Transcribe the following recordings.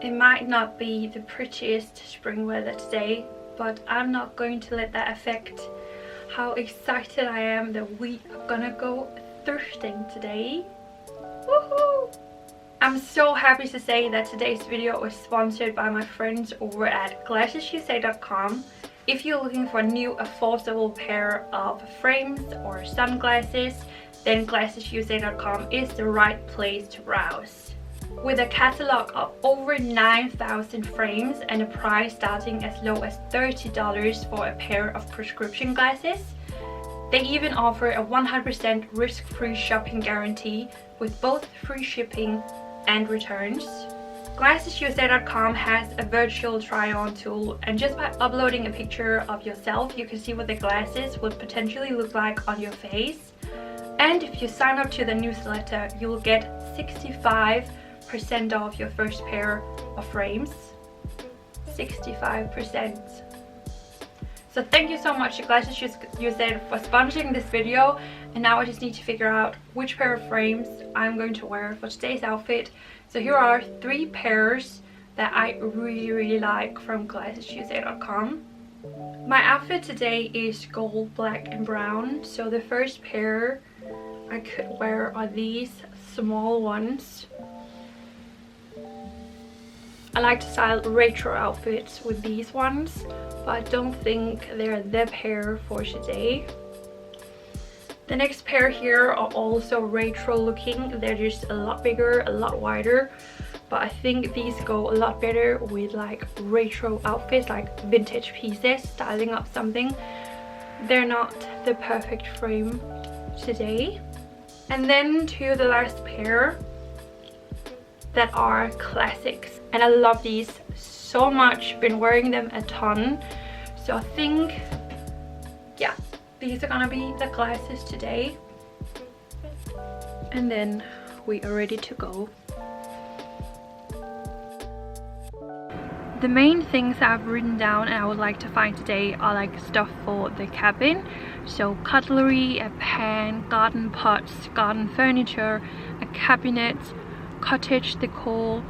It might not be the prettiest spring weather today, but I'm not going to let that affect how excited I am that we are gonna go thrifting today. Woohoo! I'm so happy to say that today's video was sponsored by my friends over at GlassesUSA.com. If you're looking for a new affordable pair of frames or sunglasses, then GlassesUSA.com is the right place to browse. With a catalog of over 9,000 frames and a price starting as low as $30 for a pair of prescription glasses, they even offer a 100% risk-free shopping guarantee with both free shipping and returns. GlassesUSA.com has a virtual try-on tool, and just by uploading a picture of yourself, you can see what the glasses would potentially look like on your face. And if you sign up to the newsletter, you will get 65% off your first pair of frames. 65%. So thank you so much to GlassesUSA for sponsoring this video, and now I just need to figure out which pair of frames I'm going to wear for today's outfit. So here are 3 pairs that I really like from GlassesUSA.com. My outfit today is gold, black and brown. So the first pair I could wear are these small ones. I like to style retro outfits with these ones, but I don't think they're the pair for today. The next pair here are also retro looking. They're just a lot bigger, a lot wider, but I think these go a lot better with like retro outfits, like vintage pieces, styling up something. They're not the perfect frame today. And then to the last pair that are classics, and I love these so much, been wearing them a ton. So I think, yeah, these are gonna be the glasses today, and then we are ready to go. The main things I've written down and I would like to find today are like stuff for the cabin. So cutlery, a pan, garden pots, garden furniture, a cabinet, cottage decor,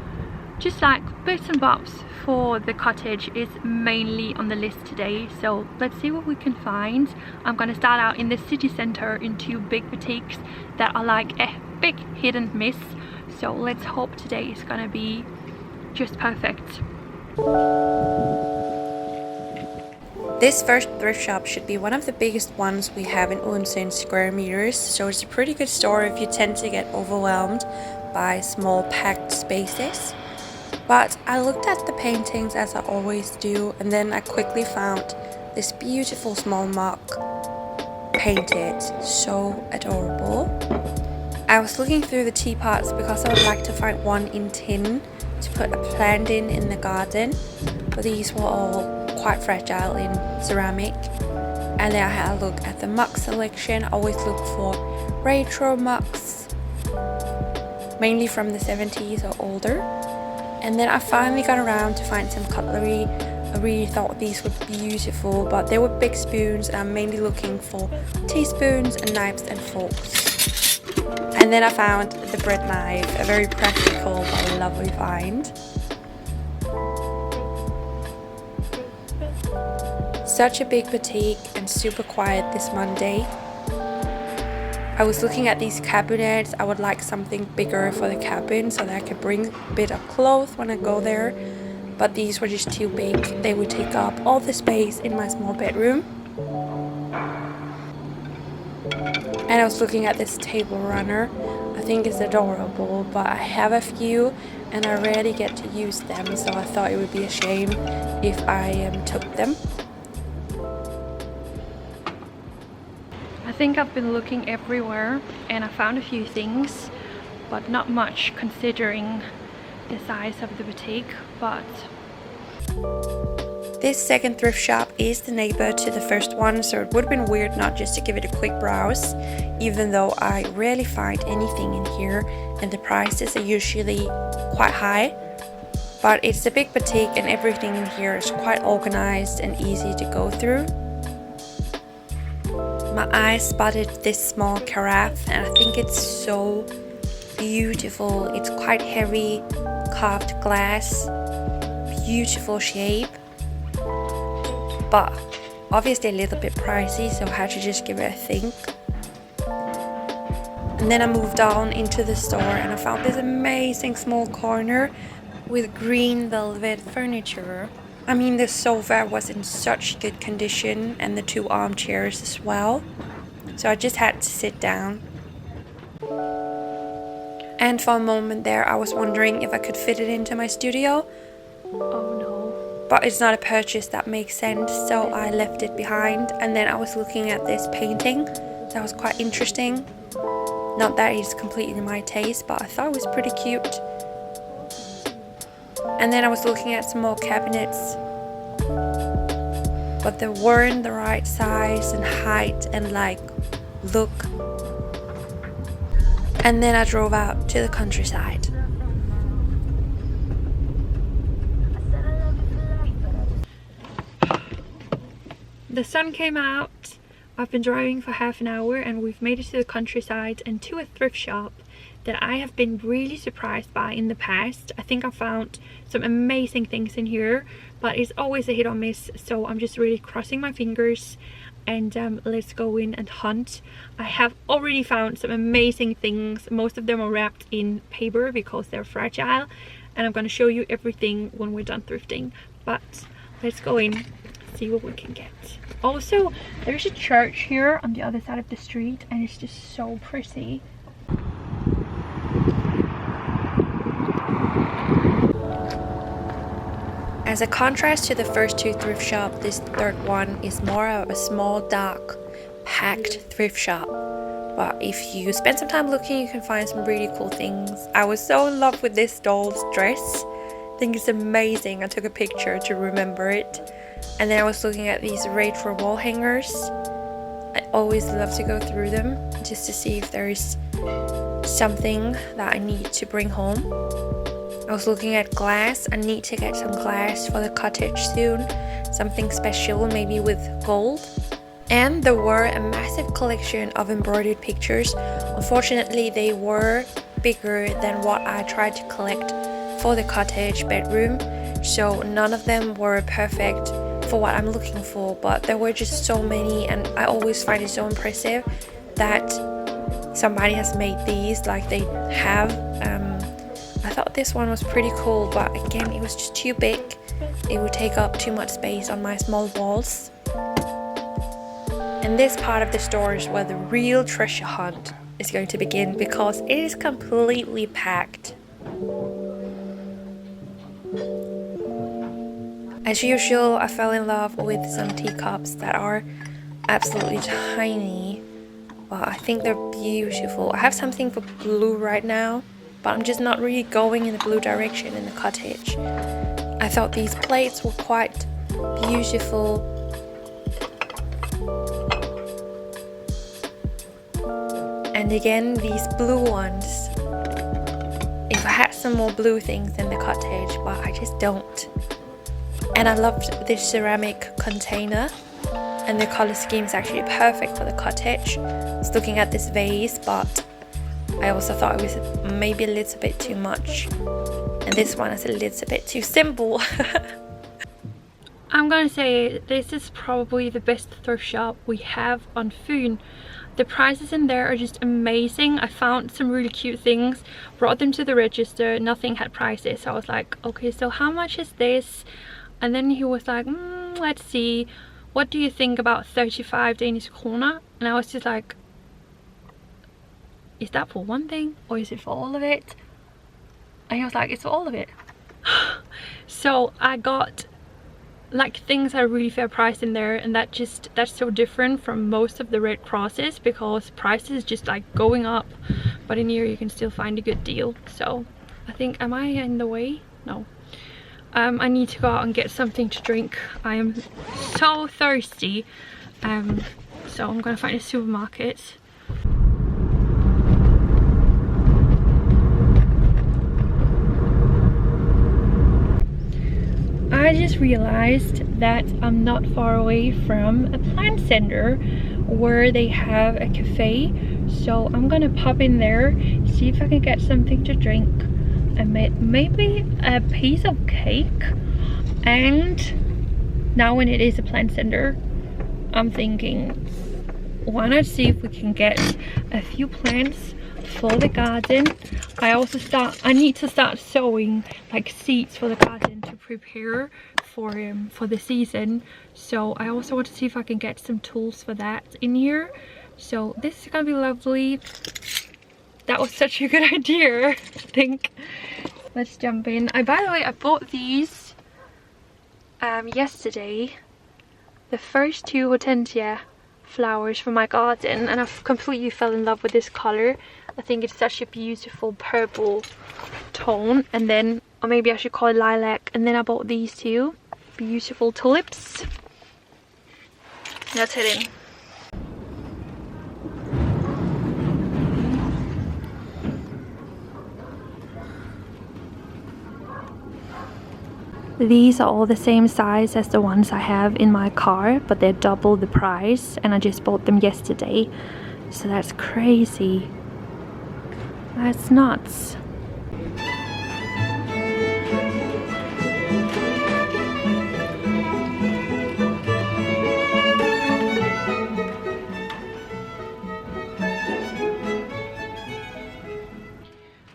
just like bits and bobs for the cottage is mainly on the list today. So let's see what we can find. I'm gonna start out in the city center in 2 big boutiques that are like a big hit and miss. So let's hope today is gonna be just perfect. This first thrift shop should be one of the biggest ones we have in Odense in square meters, so it's a pretty good store if you tend to get overwhelmed by small packed spaces. But I looked at the paintings as I always do, and then I quickly found this beautiful small mug painted, so adorable. I was looking through the teapots because I would like to find one in tin to put a plant in the garden, but these were all quite fragile in ceramic. And then I had a look at the mug selection. I always look for retro mugs, mainly from the 70s or older. And then I finally got around to find some cutlery. I really thought these were beautiful, but they were big spoons, and I'm mainly looking for teaspoons and knives and forks. And then I found the bread knife, a very practical but lovely find. Such a big boutique and super quiet this Monday. I was looking at these cabinets. I would like something bigger for the cabin so that I could bring a bit of clothes when I go there, but these were just too big. They would take up all the space in my small bedroom. And I was looking at this table runner. I think it's adorable, but I have a few and I rarely get to use them, so I thought it would be a shame if I took them. I think I've been looking everywhere and I found a few things, but not much considering the size of the boutique. But this second thrift shop is the neighbor to the first one, so it would have been weird not just to give it a quick browse, even though I rarely find anything in here and the prices are usually quite high. But it's a big boutique and everything in here is quite organized and easy to go through. My eye spotted this small carafe and I think it's so beautiful. It's quite heavy, carved glass, beautiful shape, but obviously a little bit pricey, so I had to just give it a think. And then I moved on into the store and I found this amazing small corner with green velvet furniture. I mean, the sofa was in such good condition and the 2 armchairs as well, so I just had to sit down. And for a moment there I was wondering if I could fit it into my studio. Oh no. But it's not a purchase that makes sense, so I left it behind. And then I was looking at this painting that was quite interesting. Not that it's completely my taste, but I thought it was pretty cute. And then I was looking at some more cabinets, but they weren't the right size and height and like look. And then I drove out to the countryside. The sun came out. I've been driving for half an hour and we've made it to the countryside and to a thrift shop that I have been really surprised by in the past. I think I found some amazing things in here, but it's always a hit or miss, so I'm just really crossing my fingers and let's go in and hunt. I have already found some amazing things. Most of them are wrapped in paper because they're fragile, and I'm going to show you everything when we're done thrifting. But let's go in, see what we can get. Also, there's a church here on the other side of the street and it's just so pretty. As a contrast to the first 2 thrift shops, this third one is more of a small, dark, packed thrift shop. But if you spend some time looking, you can find some really cool things. I was so in love with this doll's dress. I think it's amazing. I took a picture to remember it. And then I was looking at these retro wall hangers. I always love to go through them just to see if there is something that I need to bring home. I was looking at glass. I need to get some glass for the cottage soon. Something special, maybe with gold. And there were a massive collection of embroidered pictures. Unfortunately, they were bigger than what I tried to collect for the cottage bedroom. So none of them were perfect for what I'm looking for. But there were just so many, and I always find it so impressive that somebody has made these like they have. I thought this one was pretty cool, but again, it was just too big. It would take up too much space on my small walls. And this part of the store is where the real treasure hunt is going to begin, because it is completely packed. As usual, I fell in love with some teacups that are absolutely tiny, but I think they're beautiful. I have something for blue right now, but I'm just not really going in the blue direction in the cottage. I thought these plates were quite beautiful. And again, these blue ones. If I had some more blue things in the cottage, but I just don't. And I loved this ceramic container, and the color scheme is actually perfect for the cottage. I was looking at this vase, but I also thought it was maybe a little bit too much. And this one is a little bit too simple. I'm gonna say this is probably the best thrift shop we have on Fyn. The prices in there are just amazing. I found some really cute things, brought them to the register, nothing had prices. So I was like, okay, so how much is this? And then he was like, let's see, what do you think about 35 Danish kroner? And I was just like, is that for one thing or is it for all of it? And he was like, it's for all of it. So I got like things at a really fair price in there, and that's so different from most of the Red Crosses, because prices just like going up, but in here you can still find a good deal. So I think, am I in the way? No. I need to go out and get something to drink. I am so thirsty. So I'm gonna find a supermarket. I just realized that I'm not far away from a plant center where they have a cafe. So I'm gonna pop in there, see if I can get something to drink, and maybe a piece of cake. And now when it is a plant center, I'm thinking, why not see if we can get a few plants for the garden. I need to start sowing like seeds for the garden to prepare for the season. So I also want to see if I can get some tools for that in here. So this is gonna be lovely. That was such a good idea, I think. Let's jump in. By the way, I bought these yesterday. The first 2 hortensia flowers for my garden, and I've completely fell in love with this color. I think it's such a beautiful purple tone. And then, or maybe I should call it lilac. And then I bought these 2 beautiful tulips. Let's head in. These are all the same size as the ones I have in my car, but they're double the price, and I just bought them yesterday. So that's crazy. That's nuts.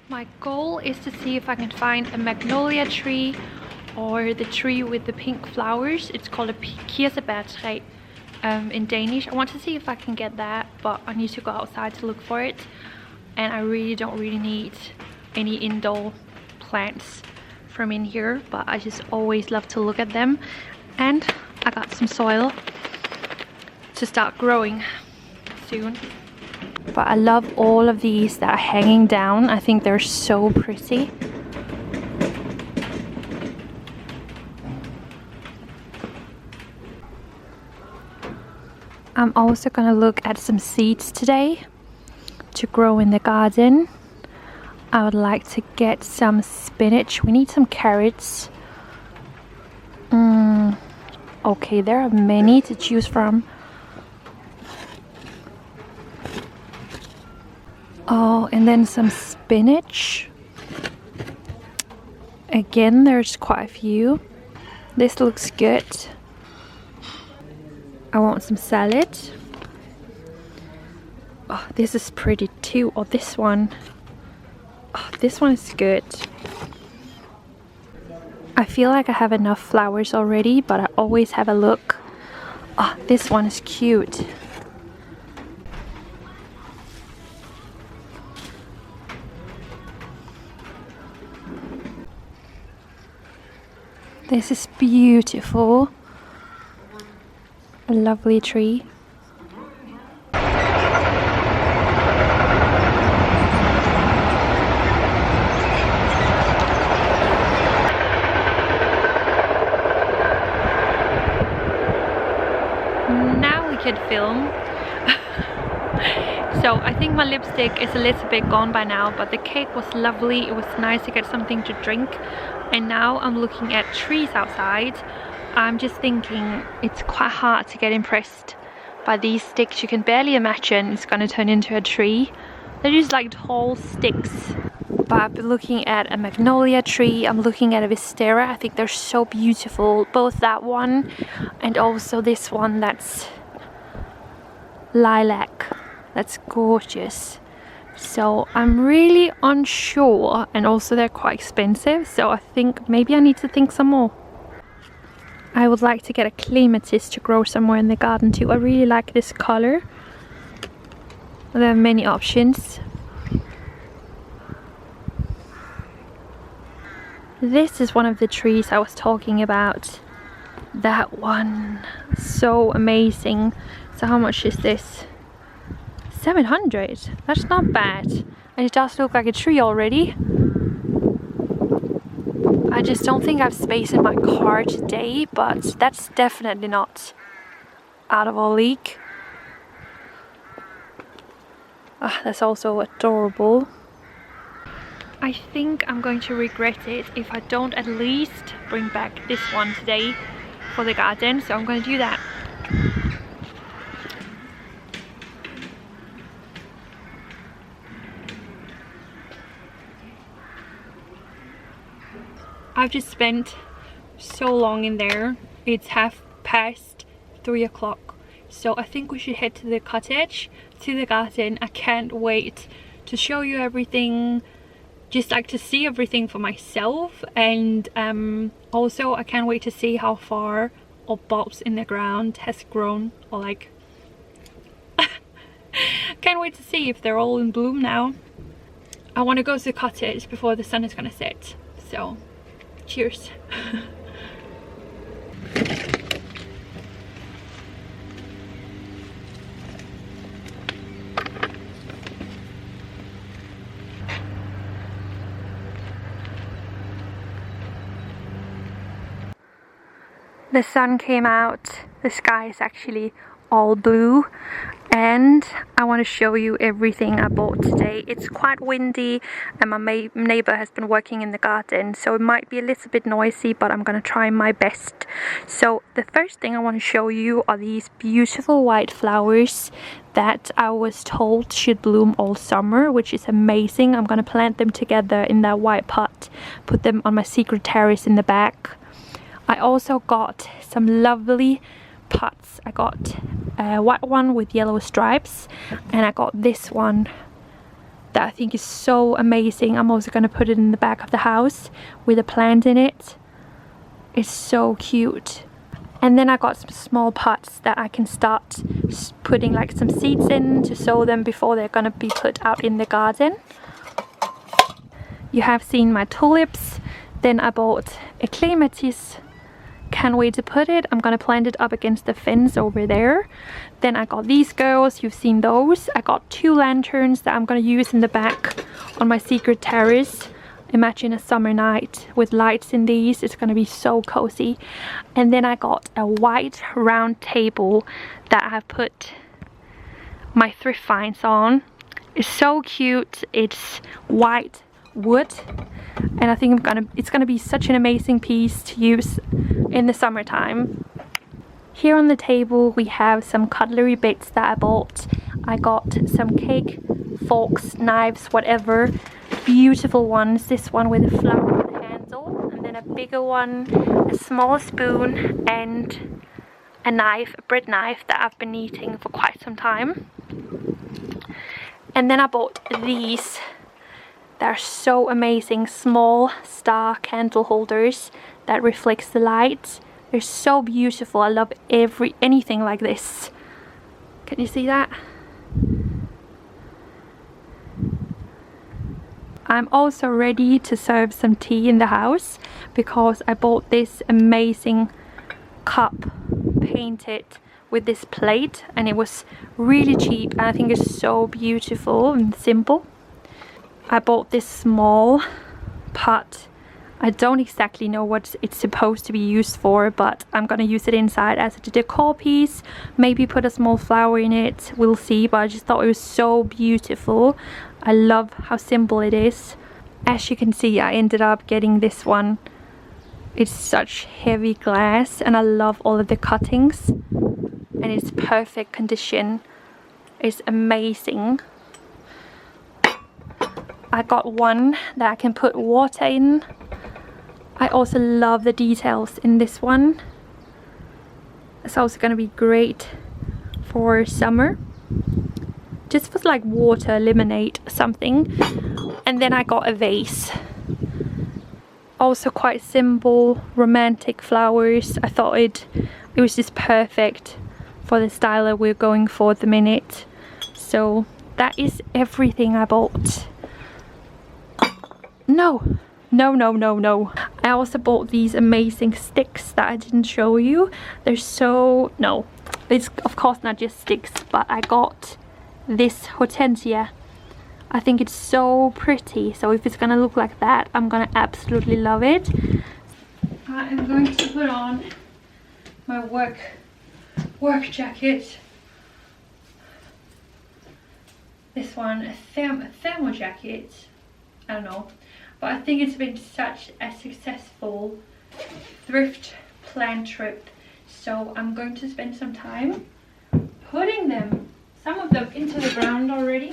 My goal is to see if I can find a magnolia tree or the tree with the pink flowers. It's called a kirsebærtræ in Danish. I want to see if I can get that, but I need to go outside to look for it. And I don't really need any indoor plants from in here, but I just always love to look at them. And I got some soil to start growing soon. But I love all of these that are hanging down. I think they're so pretty. I'm also gonna look at some seeds today to grow in the garden. I would like to get some spinach. We need some carrots. Okay, there are many to choose from. Oh, and then some spinach. Again, there's quite a few. This looks good. I want some salad. Oh, this is pretty too. Oh, this one. Oh, this one is good. I feel like I have enough flowers already, but I always have a look. Oh, this one is cute. This is beautiful. A lovely tree. Now we can film. So I think my lipstick is a little bit gone by now, but the cake was lovely. It was nice to get something to drink. And now I'm looking at trees outside. I'm just thinking it's quite hard to get impressed by these sticks. You can barely imagine it's gonna turn into a tree. They're just like tall sticks. But I've been looking at a magnolia tree. I'm looking at a wisteria. I think they're so beautiful. Both that one and also this one that's lilac. That's gorgeous. So I'm really unsure, and also they're quite expensive. So I think maybe I need to think some more. I would like to get a clematis to grow somewhere in the garden too. I really like this color. There are many options. This is one of the trees I was talking about. That one. So amazing. So how much is this? 700. That's not bad. And it does look like a tree already. I just don't think I have space in my car today, but that's definitely not out of our league. Ah, that's also adorable. I think I'm going to regret it if I don't at least bring back this one today for the garden, so I'm going to do that. I've just spent so long in there. It's 3:30 o'clock. So I think we should head to the cottage, to the garden. I can't wait to show you everything, just like to see everything for myself. And also I can't wait to see how far our bulbs in the ground has grown, or like can't wait to see if they're all in bloom now. I want to go to the cottage before the sun is gonna set. So cheers. The sun came out, the sky is actually all blue, and I want to show you everything I bought today. It's quite windy and my neighbor has been working in the garden, so it might be a little bit noisy, but I'm going to try my best. So the first thing I want to show you are these beautiful white flowers that I was told should bloom all summer, which is amazing. I'm going to plant them together in that white pot, put them on my secret terrace in the back. I also got some lovely pots. I got a white one with yellow stripes, and I got this one that I think is so amazing. I'm also going to put it in the back of the house with a plant in it. It's so cute. And then I got some small pots that I can start putting like some seeds in to sow them before they're going to be put out in the garden. You have seen my tulips. Then I bought a clematis. Can't wait to put it. I'm gonna plant it up against the fence over there. Then I got these girls, you've seen those. I got 2 lanterns that I'm gonna use in the back on my secret terrace. Imagine a summer night with lights in these. It's gonna be so cozy. And then I got a white round table that I have put my thrift finds on. It's so cute. It's white wood, and I think it's gonna be such an amazing piece to use in the summertime. Here on the table we have some cutlery bits that I bought. I got some cake forks, knives, whatever, beautiful ones. This one with a flower handle, and then a bigger one, a small spoon, and a knife, a bread knife that I've been eating for quite some time. And then I bought these. They're so amazing, small star candle holders that reflects the light. They're so beautiful. I love anything like this. Can you see that? I'm also ready to serve some tea in the house because I bought this amazing cup painted with this plate, and it was really cheap, and I think it's so beautiful and simple. I bought this small pot. I don't exactly know what it's supposed to be used for, but I'm gonna use it inside as a decor piece, maybe put a small flower in it, we'll see. But I just thought it was so beautiful. I love how simple it is. As you can see, I ended up getting this one. It's such heavy glass, and I love all of the cuttings, and it's perfect condition. It's amazing. I got one that I can put water in. I also love the details in this one. It's also going to be great for summer. Just for like water, lemonade, something. And then I got a vase. Also quite simple, romantic flowers. I thought it was just perfect for the style that we're going for at the minute. So that is everything I bought. No. I also bought these amazing sticks that I didn't show you. They're so... no, it's of course not just sticks, but I got this hortensia. I think it's so pretty, so if it's gonna look like that, I'm gonna absolutely love it. I am going to put on my work jacket. This one, a thermal jacket. I don't know, but I think it's been such a successful thrift plan trip, so I'm going to spend some time putting some of them into the ground already.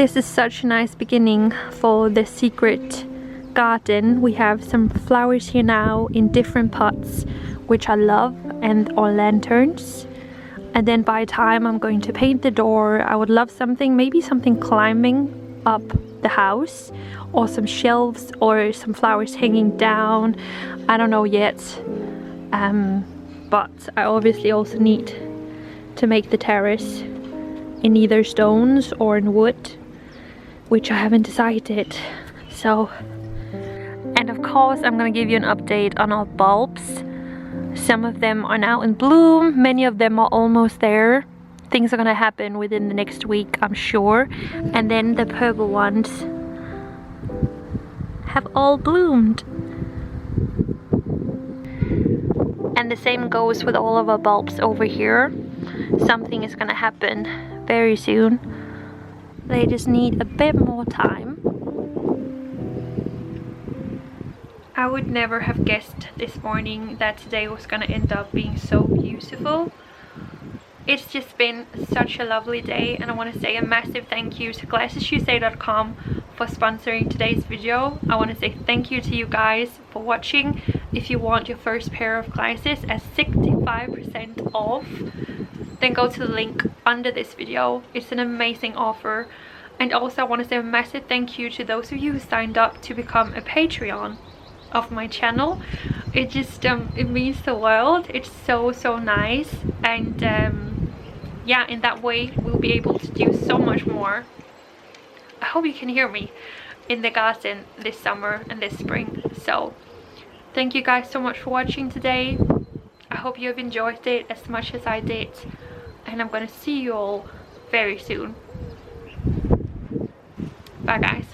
This is such a nice beginning for the secret garden. We have some flowers here now in different pots, which I love, and our lanterns. And then by the time I'm going to paint the door, I would love something, maybe something climbing up the house, or some shelves, or some flowers hanging down. I don't know yet. But I obviously also need to make the terrace in either stones or in wood, which I haven't decided. So, and of course I'm gonna give you an update on our bulbs. Some of them are now in bloom, many of them are almost there. Things are gonna happen within the next week, I'm sure. And then the purple ones have all bloomed. And the same goes with all of our bulbs over here. Something is gonna happen very soon. They just need a bit more time. I would never have guessed this morning that today was gonna end up being so beautiful. It's just been such a lovely day, and I want to say a massive thank you to GlassesTuesday.com for sponsoring today's video. I want to say thank you to you guys for watching. If you want your first pair of glasses at 65% off, then go to the link under this video. It's an amazing offer. And also I want to say a massive thank you to those of you who signed up to become a Patreon of my channel. It just it means the world. It's so nice, and yeah, in that way we'll be able to do so much more. I hope you can hear me in the garden this summer and this spring. So thank you guys so much for watching today. I hope you have enjoyed it as much as I did, and I'm gonna see you all very soon. Bye guys.